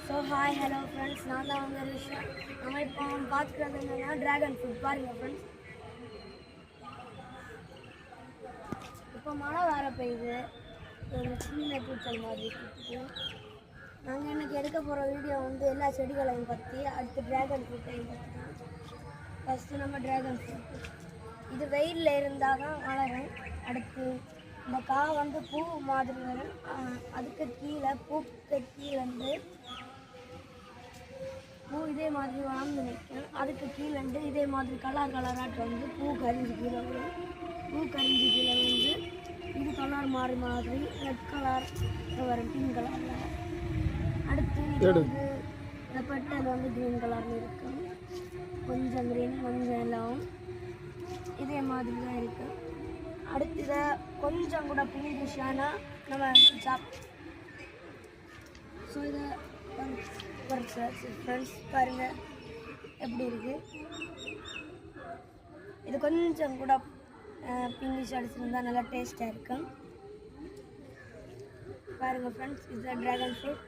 So hi hello friends, நான் தான் வந்து ரிஷா. நம்ம இப்போ பார்த்துக்கிறது என்னென்னா ட்ராகன் ஃப்ரூட். பாருங்கள் ஃப்ரெண்ட்ஸ், இப்போ மழை வேறு பெய்யுது. ஒரு சின்ன பூச்சல் மாதிரி இருக்குது. நாங்கள் எனக்கு எடுக்க போகிற வீடியோ வந்து எல்லா செடிகளையும் பற்றி, அடுத்து ட்ராகன் ஃப்ரூட்டையும் பற்றி தான். ஃபஸ்ட்டு நம்ம ட்ராகன் ஃப்ரூட், இது வெயிலில் இருந்தால் தான் வளரும். அடுத்து இந்த வந்து பூ மாதிரி வரும். அதுக்கு கீழே பூக்கு கீழே வந்து பூ இதே மாதிரி வளர்ந்து நிற்கும். அதுக்கு கீழே வந்து இதே மாதிரி கலராட்டு வந்து பூ கரிஞ்சு கீழே வரும். பூ கரிஞ்சு கீழே வந்து இது கலர் மாதிரி ரெட் கலர் வரும், பிங்க் கலரில். அடுத்து இது வந்து இந்த பெட்டல் வந்து க்ரீன் கலரில் இருக்கும். கொஞ்சம் க்ரீன் கொஞ்சம் எல்லாம் இதே மாதிரி தான் இருக்குது. அடுத்து இதை கொஞ்சம் கூட பிங்கிஷானா நம்ம ஸோ இதை ஃப்ரெண்ட்ஸ் பாருங்கள் எப்படி இருக்குது. இது கொஞ்சம் கூட பிங்கிஷ் அடிச்சிருந்தா நல்லா டேஸ்ட்டாக இருக்கும். பாருங்கள் ஃப்ரெண்ட்ஸ், இதுதான் ட்ராகன் ஃப்ரூட்.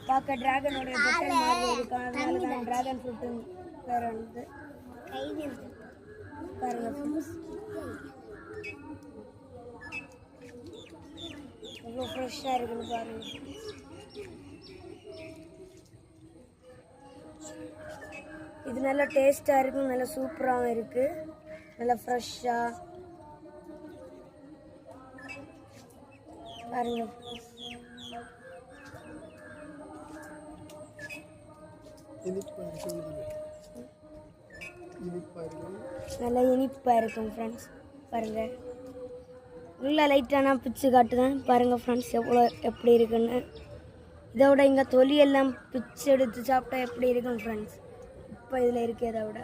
பார்க்க ட்ராகனுடைய பெட்டல் மாதிரி இருக்கும், அதனால தான் ட்ராகன் ஃப்ரூட்டு வேறு வந்து பாருங்கள் ஃப்ரெண்ட்ஸ் எவ்வளோ ஃப்ரெஷ்ஷாக இருக்குன்னு பாருங்கள். இது நல்லா டேஸ்ட்டாக இருக்கும், நல்லா சூப்பராகவும் இருக்குது, நல்லா ஃப்ரெஷ்ஷாக பாருங்க. நல்லா இனிப்பாக இருக்கும் ஃப்ரெண்ட்ஸ். பாருங்கள், நல்லா லைட்டான பிச்சு காட்டுதான். பாருங்கள் ஃப்ரெண்ட்ஸ் எப்படி இருக்குன்னு. இதோட இங்கே தொலியெல்லாம் பிச்சு எடுத்து சாப்பிட்டா எப்படி இருக்கும் ஃப்ரெண்ட்ஸ் இப்போ இதில் இருக்கிறத விட.